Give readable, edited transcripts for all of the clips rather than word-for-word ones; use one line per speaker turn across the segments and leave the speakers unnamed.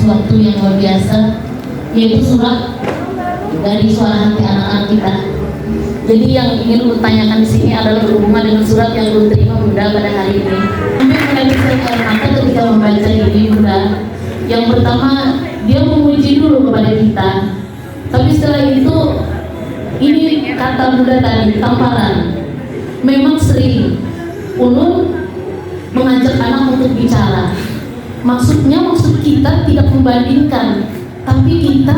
sesuatu yang luar biasa, yaitu surat dari suara hati anak-anak kita. Jadi yang ingin lu tanyakan di sini adalah berhubungan dengan surat yang lu terima Bunda pada hari ini. Sampai menangis air mata ketika membaca ini Bunda. Yang pertama, dia memuji dulu kepada kita. Tapi setelah itu, ini kata Bunda tadi, tamparan. Memang sering ulun mengajak anak untuk bicara. Maksud kita tidak membandingkan, tapi kita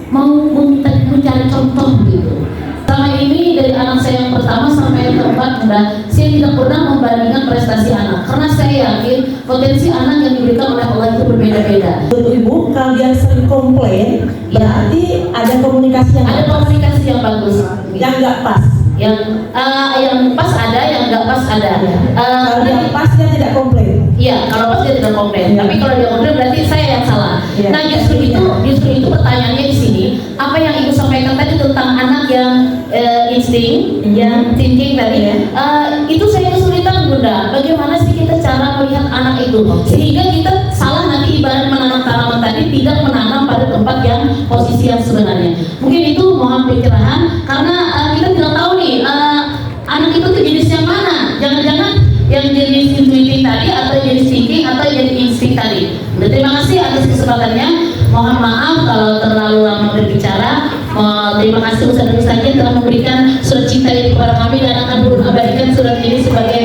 mau mencari contoh gitu. Selama ini dari anak saya yang pertama sampai yang keempat, Bunda, saya tidak pernah membandingkan prestasi anak, karena saya yakin potensi anak yang diberikan oleh Allah itu berbeda-beda.
Ibu, kalau dia sering komplain, berarti ada komunikasi yang
bagus,
yang nggak pas.
Yang pas ada, yang nggak pas ada.
Kalau yang pas dia tidak komplain.
Iya, kalau pas dia tidak komplain. Tapi kalau dia komplain berarti saya yang salah. Nah, justru itu pertanyaannya di sini. Apa yang Ibu sampaikan tadi tentang anak yang insting, yang thinking tadi, itu saya kesulitan Bunda. Bagaimana sih kita cara melihat anak itu sehingga kita salah nanti ibarat menanam tanaman tadi tidak menanam pada tempat yang posisi yang sebenarnya. Mungkin itu mohon pencerahan karena kita tidak tahu nih anak itu tuh jenis yang mana. Jangan-jangan yang jenis intuitif tadi atau jenis thinking atau jenis insting tadi. Udah, terima kasih atas kesempatannya. Mohon maaf kalau terlalu lama berbicara. Terima kasih Ustaz yang telah memberikan surat cinta ini kepada kami dan akan mengabadikan surat ini sebagai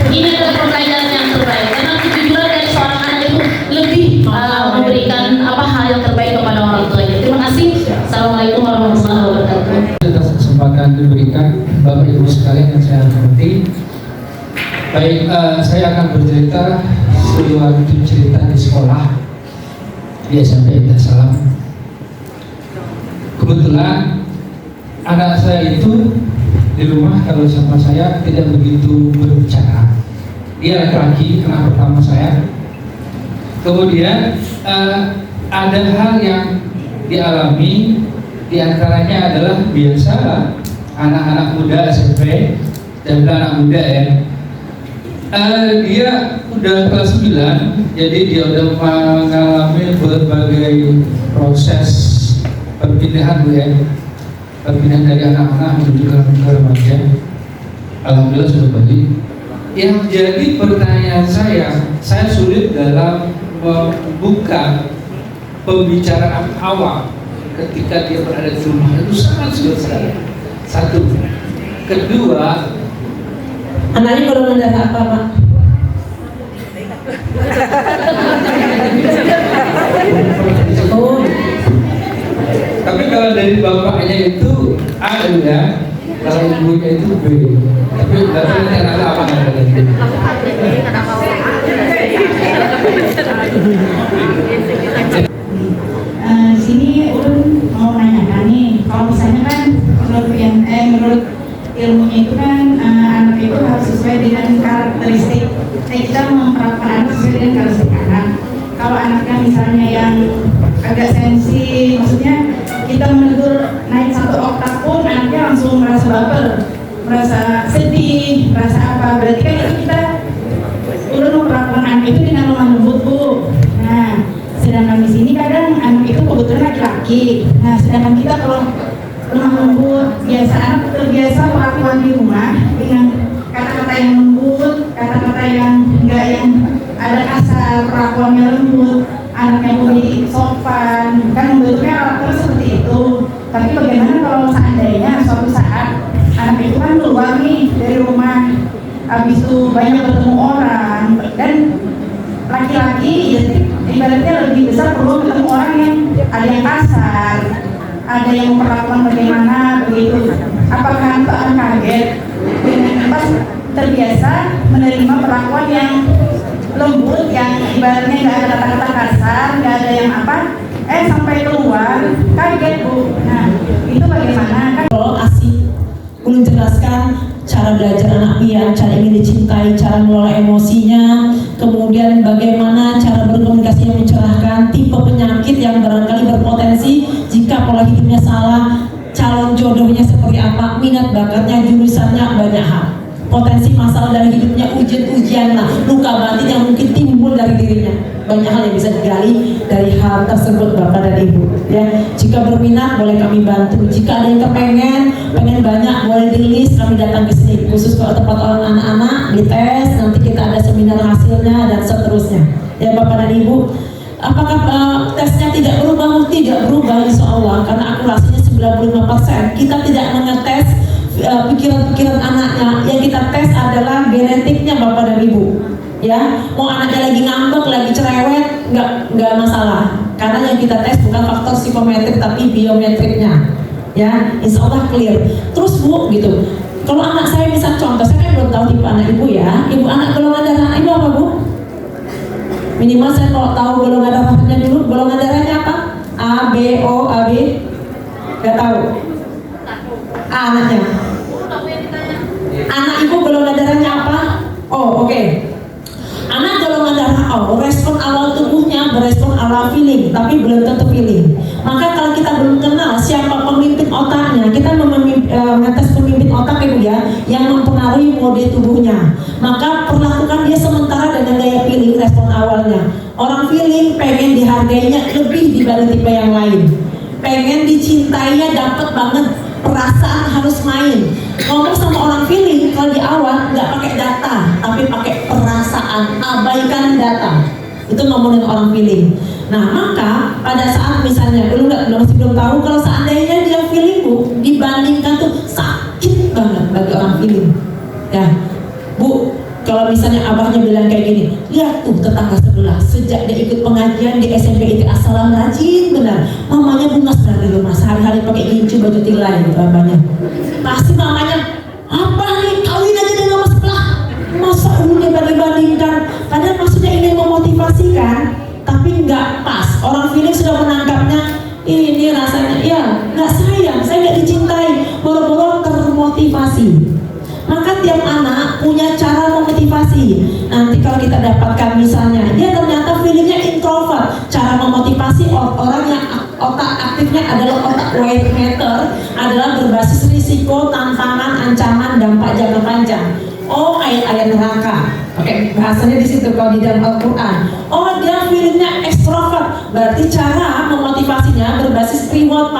ini adalah pertanyaan yang terbaik karena kejujuran dari seorang anak itu lebih memberikan hal yang terbaik kepada orang tuanya. Terima kasih. Assalamualaikum warahmatullahi wabarakatuh.
Atas kesempatan diberikan Bapak Ibu sekalian yang saya hormati. Baik, saya akan bercerita suatu cerita di sekolah di SMP Darussalam. Kebetulan anak saya itu di rumah kalau sama saya tidak begitu berbicara. Dia laki-laki, anak pertama saya. Kemudian ada hal yang dialami, diantaranya adalah biasa anak-anak muda SMP dan anak muda ya. Dia udah kelas 9, jadi dia udah mengalami berbagai proses perpindahan perpindahan dari anak-anak menuju ke remaja. Alhamdulillah sudah balik. Yang jadi pertanyaan saya sulit dalam membuka pembicaraan awal ketika dia berada di rumah, itu sangat sulit sekali. Satu, kedua,
Anaknya golongan darah apa, Pak? Oh.
Tapi kalau dari bapaknya itu A ya, kalau ibunya itu B. Tapi nggak tahu nanti anak apa
sini ulun mau nanyakan nih, kalau misalnya kan menurut ilmunya itu kan anak itu harus sesuai dengan karakteristik. Kita memperlakukan anak sesuai dengan karakteristik anak. Kalau anaknya misalnya yang agak sensi, maksudnya kita menegur naik satu oktav pun anaknya langsung merasa baper, merasa sedih, merasa apa, berarti kan itu kita udah memperlakukan anak itu dengan lemah lembut, Bu. Nah, sedangkan di sini kadang anak itu kebetulan laki-laki. Nah, sedangkan kita kalau lemah lembut, biasa anak terbiasa perlakuan di rumah dengan kata-kata yang lembut, kata-kata yang enggak yang ada kasar, perlakuannya lembut, anaknya menjadi sopan, kan membentuknya karakter seperti itu. Tapi bagaimana kalau seandainya suatu saat anak itu kan keluar nih dari rumah, habis itu banyak bertemu orang, dan laki-laki ya, ibaratnya lebih besar perlu ketemu orang yang ada yang kasar, ada yang memperlakukan bagaimana begitu. Apakah Mbak kaget dengan pas terbiasa menerima perlakuan yang lembut, yang ibaratnya nggak ada kata-kata kasar, nggak ada yang apa, sampai keluar kaget, Bu. Nah, itu bagaimana? Kan
Kalau asik menjelaskan cara belajar anak pian, cara ingin dicintai, cara mengelola emosinya, kemudian bagaimana cara berkomunikasi yang mencerahkan, tipe penyakit yang barangkali berpotensi jika pola hidupnya salah, calon jodohnya seperti apa, minat bakatnya, jurusannya, banyak hal. potensi masalah dari hidupnya, ujian-ujian lah, luka batin yang mungkin timbul dari dirinya. Banyak hal yang bisa digali dari hal tersebut Bapak dan Ibu ya. Jika berminat boleh kami bantu, jika ada yang pengen banyak boleh di list, kami datang ke sini khusus kalau tempat orang anak-anak dites, nanti kita ada seminar hasilnya dan seterusnya ya Bapak dan Ibu. Apakah tesnya tidak berubah? Tidak berubah insya Allah, karena akurasinya 95%. Kita tidak mengetes pikiran-pikiran anaknya, yang kita tes adalah genetiknya Bapak dan Ibu ya. Mau anaknya lagi ngambek, lagi cerewet, nggak masalah, karena yang kita tes bukan faktor psikometrik tapi biometriknya ya, insya Allah clear. Terus Bu gitu, kalau anak saya misal contoh, saya kan belum tahu tipe anak Ibu ya, Ibu anak golongan darah Ibu apa Bu? Minimal saya kalau tahu golongan darahnya dulu, golongan darahnya apa? A, B, O, AB? Gak tahu. A anaknya. Anak Ibu golongan darahnya apa? O, oke. Anak golongan darah O, respon awal tubuhnya berespon ala feeling, tapi belum tentu feeling. Maka kalau kita belum kenal siapa pemimpin otaknya, kita mengetes pemimpin otak Ibu ya, yang mempengaruhi mode tubuhnya. Maka perlakukan dia sementara dengan gaya feeling, respon awalnya. Orang feeling pengen dihargainya lebih dibanding tipe yang lain, pengen dicintainya dapat banget, perasaan harus main. Ngomong sama orang feeling kalau di awal nggak pakai data tapi pakai perasaan, abaikan data. Itu ngomongin orang feeling. Nah maka pada saat misalnya masih belum tahu, kalau seandainya dia feeling Bu, dibandingkan tuh sakit banget bagi orang feeling ya Bu. Kalau misalnya abahnya bilang kayak gini, lihat tuh tetangga sebelah, sejak dia ikut pengajian di SMP IT Assalam rajin benar, mamanya bungas dari rumah, sehari-hari pakai gincu baju tirai gitu abahnya. Pasti mamanya, apa nih kawin aja dengan mas sebelah, masa umurnya banding-bandingkan. Padahal maksudnya ingin memotivasikan, tapi nggak pas. Orang feeling sudah menangkapnya, ini rasanya ya nggak sayang, saya nggak dicintai, boro-boro termotivasi. Maka tiap anak punya cara memotivasi. Nanti kalau kita dapatkan misalnya dia ternyata feelingnya introvert, cara memotivasi orang yang otak aktifnya adalah otak weight meter, adalah berbasis risiko, tantangan, ancaman, dampak jangka panjang. Oh, ayat-ayat neraka. Oke, bahasanya di situ kalau di dalam Al-Quran. Oh, dia feelingnya ekstrovert, berarti cara memotivasinya berbasis reward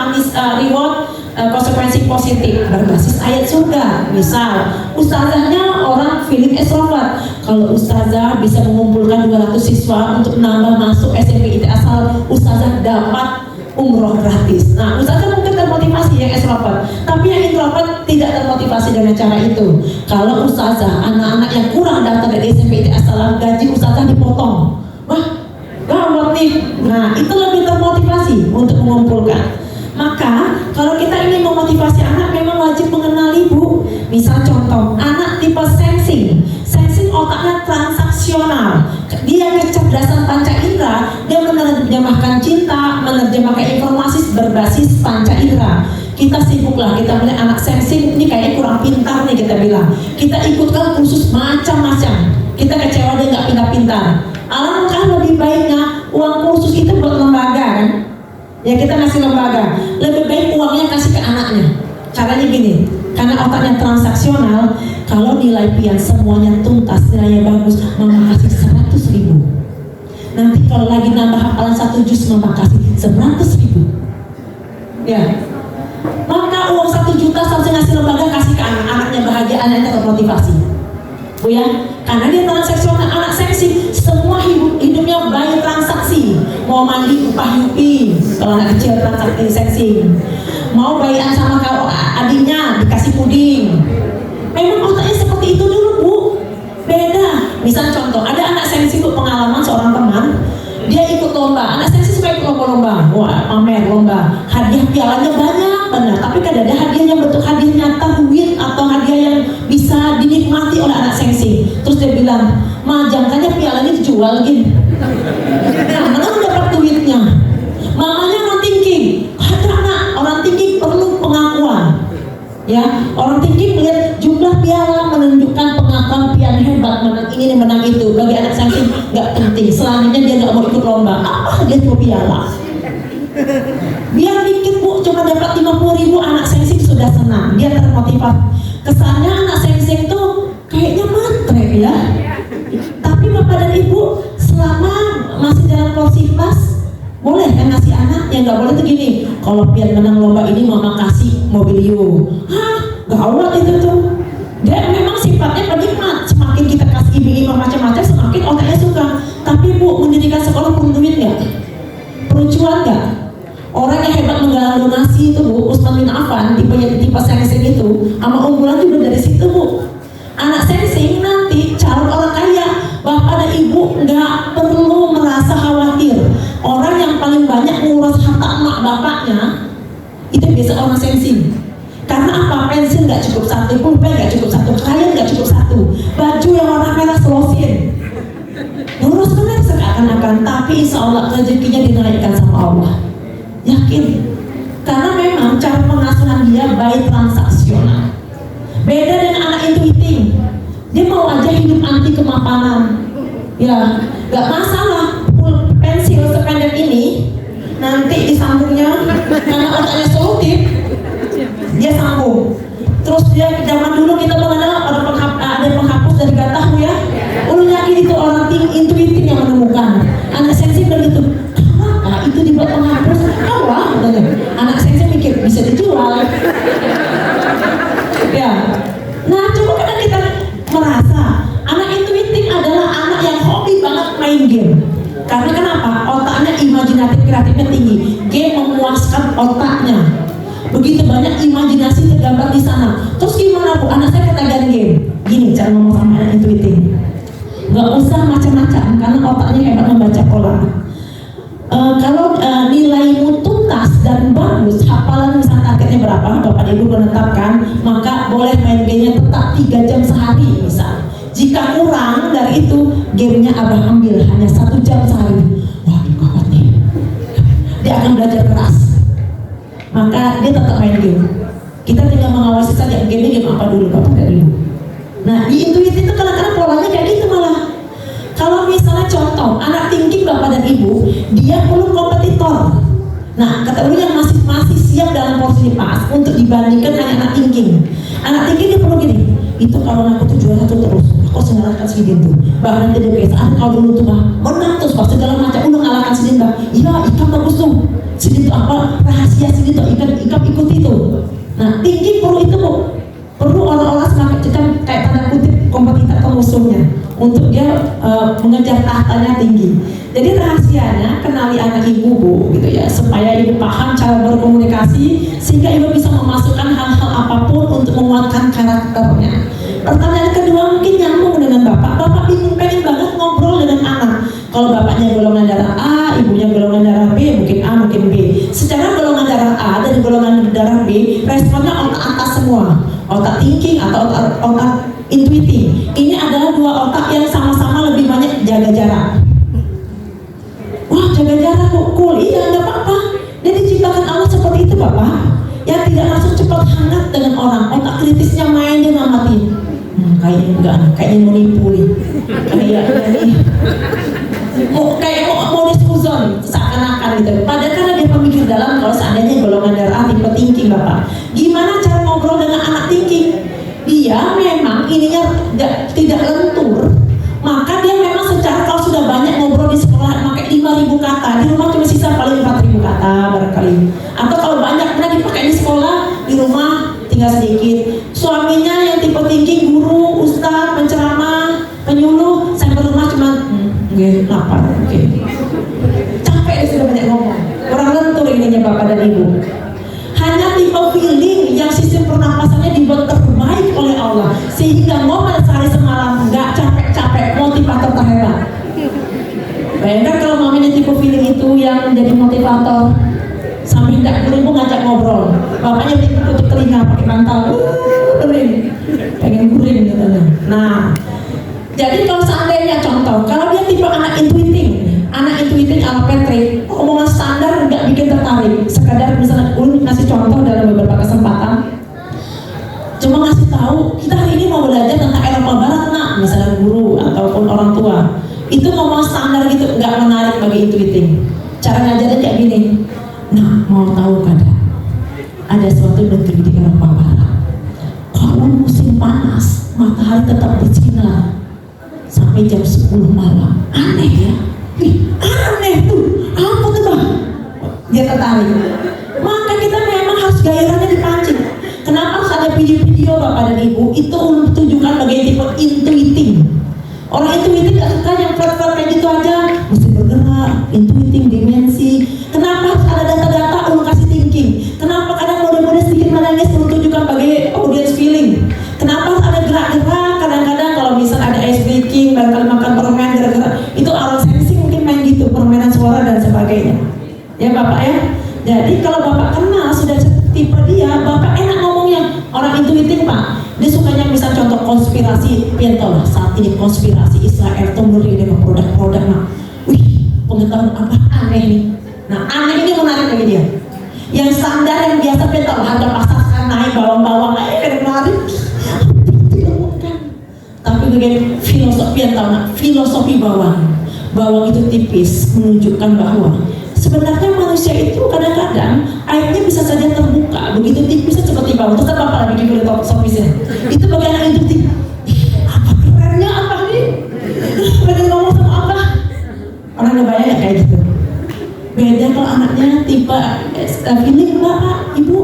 konsekuensi positif, berbasis ayat surga. Misal, ustazahnya orang feeling ekstrovert, kalau ustazah bisa mengumpulkan 200 siswa untuk menambah masuk SMP IT Asal, ustazah dapat umroh gratis. Nah, ustazah mungkin termotivasi yang ekstrovert, tapi yang introvert tidak termotivasi dengan cara itu. Kalau ustazah, anak-anak yang kurang daftar dari SMP IT Asal, gaji ustazah dipotong. Wah, gawat nih. Nah, itu lebih termotivasi untuk mengumpulkan. Maka kalau kita ingin memotivasi anak, memang wajib mengenali Bu. Misal contoh, anak tipe sensing otaknya transaksional, dia kecerdasan panca indera, dia menerjemahkan cinta, menerjemahkan informasi berbasis panca indera. Kita sibuklah, kita melihat anak sensing ini kayaknya kurang pintar nih, kita bilang kita ikutkan kursus macam-macam, kita kecewa dia nggak pintar-pintar. Alangkah lebih baiknya uang kursus itu buat lembaga kan, ya kita ngasih lembaga, lebih baik uangnya kasih ke anaknya. Caranya gini, karena otaknya transaksional, kalau nilai pian semuanya tuntas, nilainya bagus, mama kasih 100.000. Nanti kalau lagi nambah hafalan 1 juz, mama kasih 100.000. Ya, maka uang 1 juta seharusnya ngasih lembaga, kasih ke anak-anaknya, bahagia, anaknya termotivasi. Bu ya, karena dia transaksional, anak seksi, semua hidupnya by transaksi. Mau mandi upah yupi, kalau anak kecil transaksi seksi. Mau bayian sama kau adiknya dikasih puding. Memang otaknya seperti itu dulu Bu. Beda. Misal contoh, ada anak sensi Bu, pengalaman seorang teman, dia ikut lomba. Anak sensi suka ikut lomba-lomba, wah pamer lomba, hadiah pialanya banyak benar. Tapi kadang ada hadiah yang bentuk hadiah nyata, duit atau hadiah yang bisa dinikmati oleh anak sensi. Terus dia bilang, ma jangkanya pialanya dijual gini. Nah, mana dapat duitnya? Mamanya orang tinggi, karena orang tinggi perlu pengakuan. Ya, orang tinggi melihat jumlah piala menunjukkan pengakuan pian hebat, menang ini menang itu. Bagi anak sensi nggak penting. Selanjutnya dia nggak mau ikut lomba. Apa dia mau piala? Biar dikit Bu, cuma dapat 50.000, anak sensi sudah senang. Dia termotivasi. Kesannya anak sensi itu ya. Tapi Bapak dan Ibu selama masih dalam porsi pas, boleh kan ngasih anak? Yang nggak boleh tuh gini, kalau biar menang lomba ini mama kasih mobilio. Hah, gawat itu tuh. Dia memang sifatnya penikmat. Semakin kita kasih iming-iming macam-macam, semakin otaknya suka. Tapi Bu, mendirikan sekolah perlu duit nggak? Perlu cuan nggak? Orang yang hebat menggalang donasi itu Bu, Utsman bin Affan, tipe sengseng itu, sama unggulan juga dari situ Bu. Anak sengseng nanti calon orang kaya. Bapak dan Ibu nggak perlu merasa khawatir. Orang yang paling banyak ngurus harta emak bapaknya itu biasa orang sengseng. Karena apa? Pensiun nggak cukup satu, pulpen nggak cukup satu, klien nggak cukup satu, baju yang warna merah selosin. Ngurus benar seakan-akan, tapi insya Allah rezekinya dinaikkan sama Allah. Yakin? Karena memang cara pengasuhan dia baik transaksional. Beda dengan anak intuiting. Dia mau aja hidup anti kemapanan. Ya, gak masalah. Pensil sependek ini nanti disambungnya karena otaknya solutif, dia sambung. Terus dia zaman dulu kita mengenal ada penghapus dari gatahu ya. Ulun yakin itu orang intuitif yang menemukan. Anak sensi begitu. Nah, itu dibuat penghapus. Wah, katanya. Anak sensi mikir bisa dijual. Ya. Nah, coba kadang kita merasa anak intuitif adalah anak yang hobi banget main game. Karena kenapa? Otaknya imajinatif, kreatifnya tinggi. Game memuaskan otaknya. Begitu banyak imajinasi tergambar di sana. Terus gimana Bu? Anak saya ketagihan game. Gini cara ngomong sama anak intuitif. Gak usah macam-macam karena otaknya hebat membaca pola. Kalau nilaimu tuntas dan bagus, hafalan misalnya targetnya berapa, Bapak Ibu menetapkan, maka boleh main gamenya tetap 3 jam sehari misal. Jika kurang dari itu, gamenya Abah ambil hanya 1 jam sehari. Wah, gawat nih. Dia akan belajar keras. Maka dia tetap main game. Kita tinggal mengawasi saja game apa dulu Bapak dan Ibu. Nah, di intuitif itu kadang-kadang polanya kayak gitu malah. Kalau misalnya contoh, anak thinking Bapak dan Ibu, dia perlu kompetitor. Nah, kata Uli yang masih siap dalam porsi pas untuk dibandingkan hanya anak thinking. Anak thinking dia perlu gini, itu kalau aku tuh juara tuh terus, aku sengalahkan segitu. Bahkan dia biasa, kalau dulu tuh menang terus, pas segala macam, udah ngalahkan segitu. Iya, ikan bagus tuh. Segitu apa, rahasia segitu, ikan ikuti tuh. Nah, thinking perlu itu Bu. Perlu orang-orang semakin kayak tanda kutip kompetitor atau musuhnya untuk dia mengejar tahtanya tinggi. Jadi rahasianya kenali anak ibu Bu gitu ya, supaya ibu paham cara berkomunikasi sehingga ibu bisa memasukkan hal-hal apapun untuk menguatkan karakternya. Pertanyaan kedua mungkin nyambung dengan bapak bingung pengen banget ngobrol dengan anak. Kalau bapaknya golongan darah A, ibunya golongan darah B, mungkin A mungkin B. Secara golongan darah A dan golongan darah B, responnya otak atas semua. Otak thinking atau otak intuitif. Ini adalah 2 otak yang sama-sama lebih banyak jaga jarak. Wah, jaga jarak kok cool. Iya, nggak apa-apa. Dia diciptakan Allah seperti itu Bapak. Yang tidak langsung cepat hangat dengan orang. Otak kritisnya main dia ngamatin. Kayaknya enggak, kayaknya mau nipu nih. Kayak mau disuzon seakan-akan gitu. Padahal karena dia pemikir dalam, kalau seandainya golongan darah tipe thinking Bapak. Gimana cara ngobrol dengan anak thinking? Dia memang ininya tidak lentur, maka dia memang secara kalau sudah banyak ngobrol di sekolah pakai 5.000 kata, di rumah cuma sisa paling 4.000 kata barangkali. Atau kalau banyak pernah dipakai di sekolah, di rumah tinggal sedikit. Suaminya yang tipe thinking, guru, ustaz, penceramah, penyuluh, sampai rumah cuma lapar, capek dia sudah banyak ngomong. Kurang lentur ininya Bapak dan Ibu. Hanya tipe feeling yang sistem pernapasannya dibuat terbaik oleh Allah sehingga momen sehari semalam nggak capek-capek, motivator terhebat. Bayangkan kalau mamanya tipe feeling itu yang menjadi motivator sampai nggak berhubung ngajak ngobrol, bapaknya tutup telinga pakai bantal, pengen guring katanya. Nah, jadi kalau seandainya contoh, kalau dia tipe anak intuitif ala Patrick, omongan standar nggak bikin tertarik, sekadar misalnya ngasih contoh dalam beberapa kesempatan, cuma ngasih tahu kita hari ini mau belajar tentang Eropa Barat nak, misalnya guru ataupun orang tua, itu ngomong standar gitu, nggak menarik bagi intuitif. Cara ngajarnya kayak gini, nah mau tahu kada, ada suatu negeri di Eropa Barat, kalau musim panas matahari tetap bersinar, sampai jam 10 malam. Aneh ya? Aneh tuh. Apa tuh Bang? Dia tertarik. Maka kita memang harus gairahnya dipancing. Kenapa harus ada video-video Bapak dan Ibu? Itu untuk tunjukkan bagaimana tipe intuiting. Orang intuiting gak suka yang flat-flat kayak gitu aja. Mesti bergerak, intuiting, dimensi. Kenapa harus ada data-data untuk kasih thinking? Kenapa kadang mode-mode sedikit menangis untuk tunjukkan bagaimana audience feeling? Kenapa harus ada gerak-gerak? Kadang-kadang kalau misal ada ice breaking, barangkali makan permen gerak-gerak, itu orang sensing mungkin main gitu, permainan suara dan sebagainya. Ya Bapak ya. Jadi kalau Bapak kenal sudah tipe dia, Bapak enak ngomongnya. Orang intuiting Pak, dia sukanya misal contoh konspirasi, pian tahu lah saat ini konspirasi Israel temburi dengan produk-produk. Nah, wih, pengetahuan apa aneh nih. Nah, aneh ini menarik bagi dia. Yang standar yang biasa pian tahu harga pasar sekarang naik bawang-bawang, menarik. Tapi bagaimana filosofi yang tahu, nah, filosofi bawang itu tipis menunjukkan bahwa sebenarnya manusia itu kadang-kadang airnya bisa saja terbuka begitu tipisnya seperti bawang. Terus apa lagi filosofisnya? Itu bagaimana itu apa kerennya apa nih? Pengen ngomong sama apa? Orang nggak bayang kayak gitu. Beda kalau anaknya tipe feeling Bapak, Ibu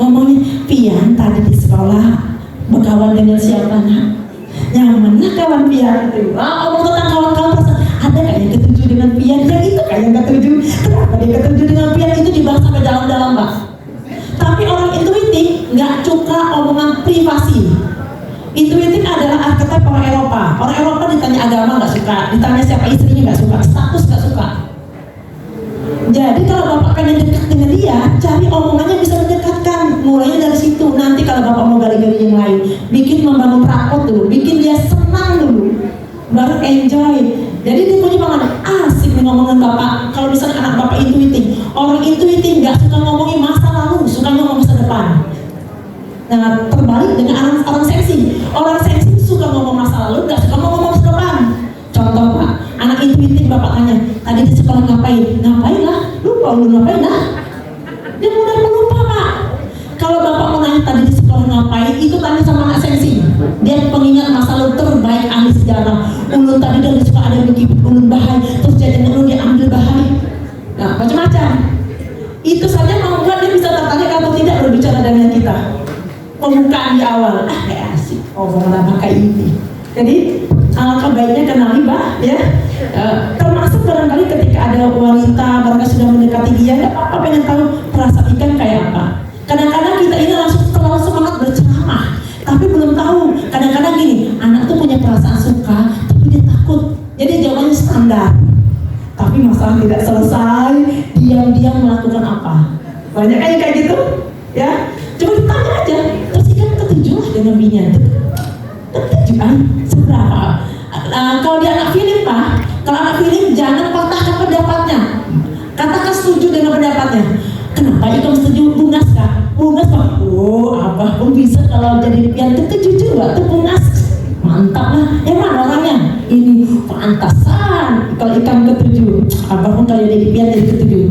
ngomongnya pian tadi di sekolah berkawan dengan siapa nak? Nyamanlah kawan pian itu. Ngomong tentang kawan-kawan ada nggak yang ketujuh dengan pian? Yang itu kayak yang ketujuh. Kenapa dia ketujuh dengan pian itu dibahas sampai dalam-dalam Pak. Tapi orang intuitif nggak suka omongan privasi. Intuitif adalah archetype orang Eropa. Orang Eropa ditanya agama nggak suka, ditanya siapa istrinya nggak suka, status nggak suka. Jadi kalau Bapak pengen dekat dengan dia, cari omongannya bisa mendekatkan. Mulainya dari situ. Nanti kalau Bapak mau gali-gali yang lain, bikin membangun rapot dulu, bikin dia senang dulu, baru enjoy. Jadi dia punya pengalaman asik nih ngomongin Bapak. Kalau misalnya anak Bapak intuitif, orang intuitif nggak suka ngomongin masa lalu, suka ngomong masa depan. Nah terbalik dengan orang sensi. Orang sensi suka ngomong masa lalu, nggak suka ngomong masa depan. Contoh Pak, anak intuitif Bapak tanya, tadi di sekolah ngapain? Ngapain lah? Lupa lu ngapain lah? Dia mudah melupa Pak. Kalau Bapak mau nanya tadi di sekolah ngapain, itu tanya sama anak sensi. Dia pengingat masa lalu terbaik ahli sejarah. Ulun tadi dari suka ada begini, ulun bahaya, terus jajan ulun dia ambil bahaya. Nah macam-macam. Itu saja membuat dia bisa tertarik atau tidak berbicara dengan kita. Pembukaan di awal, kayak asik, omongan apa kayak ini. Jadi alangkah baiknya kenali Pak ya. Termasuk barangkali ketika ada wanita barangkali sudah mendekati dia, nggak apa-apa pengen tahu perasaan ikan kayak apa. Kadang-kadang kita ini langsung terlalu semangat berceramah, tapi belum tahu. Kadang-kadang gini, anak tuh punya perasaan suka, tapi dia takut. Jadi jawabannya standar. Tapi masalah tidak selesai, diam-diam melakukan apa? Banyak kayak gitu, ya. Coba ditanya aja, terus ikan ketujuh lah dengan binian. Ketujuan seberapa? Kalau dia anak feeling Pak, kalau anak feeling jangan patahkan pendapatnya. Katakan setuju dengan pendapatnya. Kenapa itu setuju? Bungas Kak? Bungas Pak? Oh, Abah pun bisa kalau jadi pian ketujuh juga tuh bungas. Mantap lah. Mana orangnya? Ini pantasan. Kalau ikan ketujuh, Abah pun kalau jadi pian jadi ketujuh.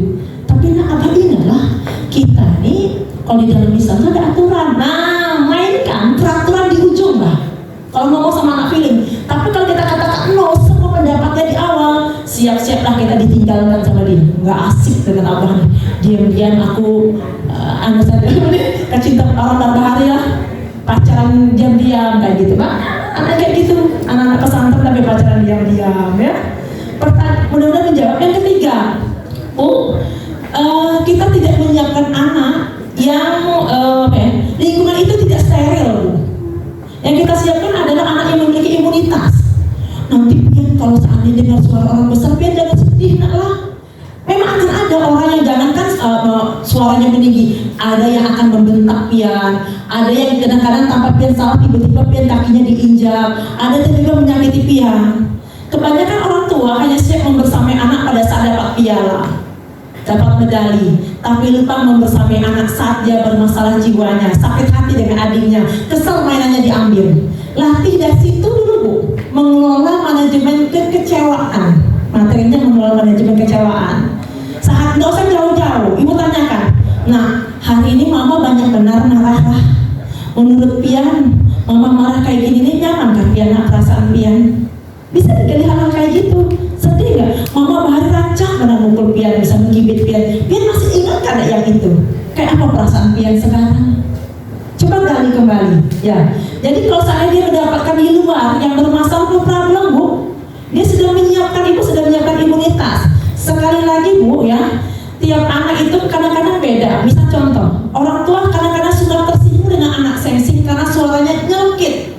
Tapi nah Abah ingatlah kita nih kalau di dalam Islam ada aturan. Nah, mainkan peraturan di ujung lah. Kalau ngomong sama anak feeling, tapi kalau kita katakan no, semua pendapatnya di awal, siap-siaplah kita ditinggalkan sama dia. Nggak asik dengan abah. Diam-diam aku anu saja, kecinta orang berbahari lah, pacaran diam-diam kayak gitu Pak. Anak kayak gitu, anak-anak pesantren tapi pacaran diam-diam ya. Mudah-mudahan menjawab. Yang ketiga, kita tidak menyiapkan anak yang lingkungan itu tidak steril Bu. Yang kita siapkan adalah anak yang memiliki imunitas. Nanti pian kalau seandainya dengar suara orang besar, pian jangan sedih nak lah. Memang akan ada orang yang jangankan suaranya meninggi, ada yang akan membentak pian, ada yang kadang-kadang tanpa pian salah tiba-tiba pian kakinya diinjak, ada yang juga menyakiti pian. Kebanyakan orang tua hanya siap membersamai anak pada saat dapat piala, dapat medali, tapi lupa membersamai anak saat dia bermasalah jiwanya, sakit hati dengan adiknya, kesel mainannya diambil. Latih dari situ dulu Bu, mengelola manajemen kekecewaan. Materinya mengelola manajemen kekecewaan. Saat nggak usah jauh-jauh, Ibu tanyakan. Nah, hari ini Mama banyak benar marah lah. Menurut pian, Mama marah kayak gini nih nyaman kan pian perasaan pian? Bisa Pian bisa menggibit Pian masih ingat kan yang itu? Kayak apa perasaan Pian sekarang? Coba gali kembali, ya. Jadi kalau saya dia mendapatkan di luar yang bermasalah, no problem Bu. Dia sudah menyiapkan, ibu sudah menyiapkan imunitas. Sekali lagi Bu ya, tiap anak itu kadang-kadang beda. Misal contoh, orang tua kadang-kadang suka tersinggung dengan anak sensing karena suaranya nyelkit.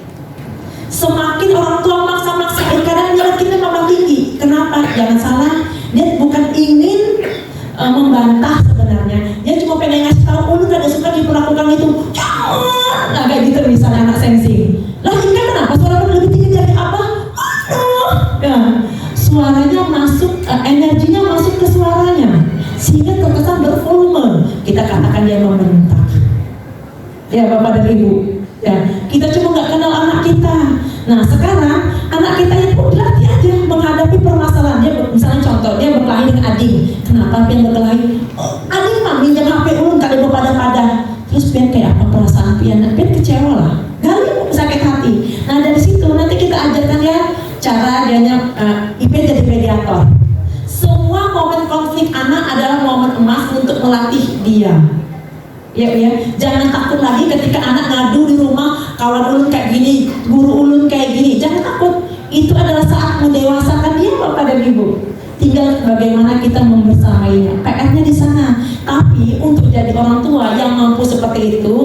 Semakin orang tua maksa-maksain, kadang nyelkitnya tambah tinggi. Kenapa? Jangan salah, dia bukan ingin membantah sebenarnya. Dia cuma pengen ngasih tahu, lu gak suka diperlakukan itu. Nah kayak gitu misalnya anak sensing. Lah ini kan kenapa suara lebih tinggi dari apa? Ya, suaranya masuk, energinya masuk ke suaranya, sehingga terkesan bervolume. Kita katakan dia membentak. Ya Bapak dan Ibu, ya kita cuma nggak kenal anak kita. Nah sekarang anak kita itu dilatih aja menghadapi permasalahan. Dia misalnya contoh, dia berkelahi dengan adik. Kenapa Pian berkelahi? Adik mah minjam HP ulun kali berpada-pada. Terus Pian kayak apa perasaan Pian? Pian kecewa lah, gali sakit hati. Nah dari situ nanti kita ajarkan ya cara dianya IP jadi mediator. Semua momen konflik anak adalah momen emas untuk melatih dia. Ya, jangan takut lagi ketika anak ngadu di rumah, kawan ulun kayak gini, guru ulun kayak gini. Jangan takut. Itu adalah saat mendewasakan dia Bapak dan Ibu. Tinggal bagaimana kita membersamainya. PR-nya di sana. Tapi untuk jadi orang tua yang mampu seperti itu,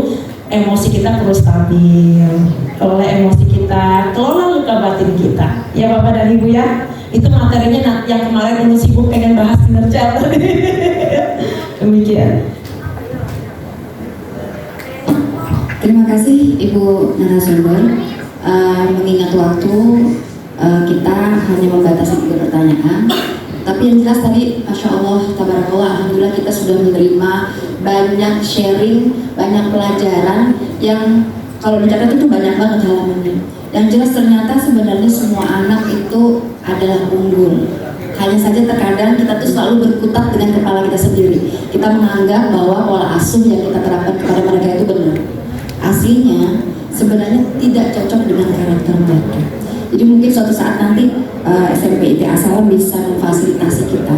emosi kita perlu stabil. Kelola emosi kita, kelola luka batin kita. Ya Bapak dan Ibu ya. Itu materinya yang kemarin ulun sibuk pengen bahas kinerja. Demikian.
Terima kasih Ibu narasumber. Mengingat waktu, kita hanya membatasi 3 pertanyaan. Tapi yang jelas tadi, Masya Allah, Tabarakallah, Alhamdulillah kita sudah menerima banyak sharing, banyak pelajaran yang kalau dicatat itu banyak banget halamannya. Yang jelas ternyata sebenarnya semua anak itu adalah unggul. Hanya saja terkadang kita tuh selalu berkutat dengan kepala kita sendiri. Kita menganggap bahwa pola asuh yang kita terapkan kepada mereka itu benar. Aslinya sebenarnya tidak cocok dengan karakter mereka. Jadi mungkin suatu saat nanti SMP ITA Salam bisa memfasilitasi kita.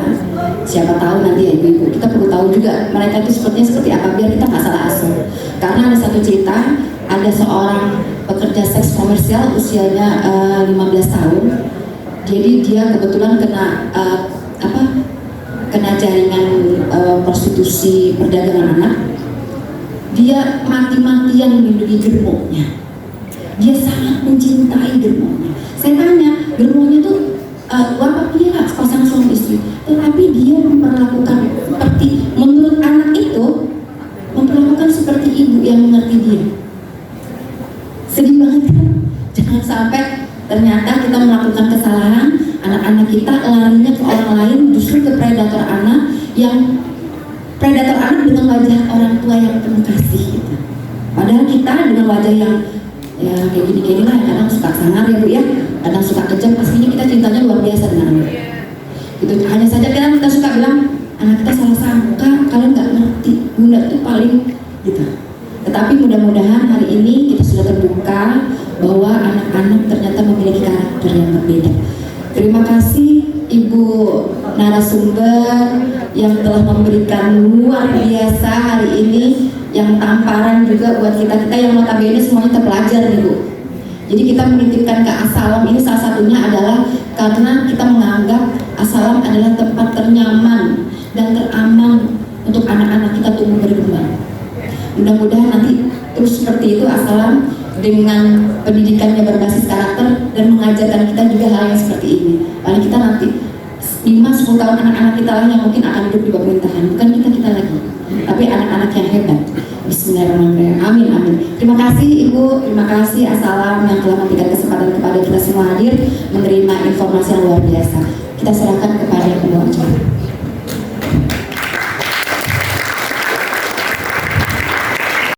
Siapa tahu nanti ya ibu-ibu, kita perlu tahu juga mereka itu sepertinya seperti apa biar kita nggak salah asuh. Karena ada satu cerita, ada seorang pekerja seks komersial usianya 15 tahun. Jadi dia kebetulan kena jaringan prostitusi perdagangan anak. Dia mati-matian melindungi germonya. Dia sangat mencintai germonya. Saya tanya, germonya itu bapak dia nggak sepasang suami istri, tetapi dia memperlakukan seperti, menurut anak itu memperlakukan seperti ibu yang mengerti dia. Sedih banget kan? Jangan sampai ternyata kita melakukan kesalahan, anak-anak kita larinya ke orang lain, justru ke predator anak yang predator anak dengan wajah orang tua yang penuh kasih gitu. Padahal kita dengan wajah yang ya kayak gini-gini lah, kadang suka sangar ya Bu ya, kadang suka kejam, pastinya kita cintanya luar biasa dengan anak. Gitu. Hanya saja kita suka bilang anak kita salah sangka, kalian nggak ngerti, bunda itu paling gitu. Tetapi mudah-mudahan hari ini kita sudah terbuka bahwa anak-anak ternyata memiliki karakter yang berbeda. Terima kasih Ibu narasumber yang telah memberikan luar biasa hari ini, yang tamparan juga buat kita yang notabene semuanya terpelajar nih Bu. Jadi kita menitipkan ke As-Salam ini salah satunya adalah karena kita menganggap As-Salam adalah tempat ternyaman dan teraman untuk anak-anak kita tumbuh berkembang. Mudah-mudahan nanti terus seperti itu As-Salam dengan pendidikannya berbasis karakter dan mengajarkan kita juga hal yang seperti ini. Paling kita nanti 5-10 tahun anak-anak kita lah yang mungkin akan hidup di pemerintahan, bukan kita lagi, tapi anak-anak yang hebat. Bismillahirrahmanirrahim. Amin amin. Terima kasih Ibu, terima kasih As-Salam yang telah memberikan kesempatan kepada kita semua hadir menerima informasi yang luar biasa. Kita serahkan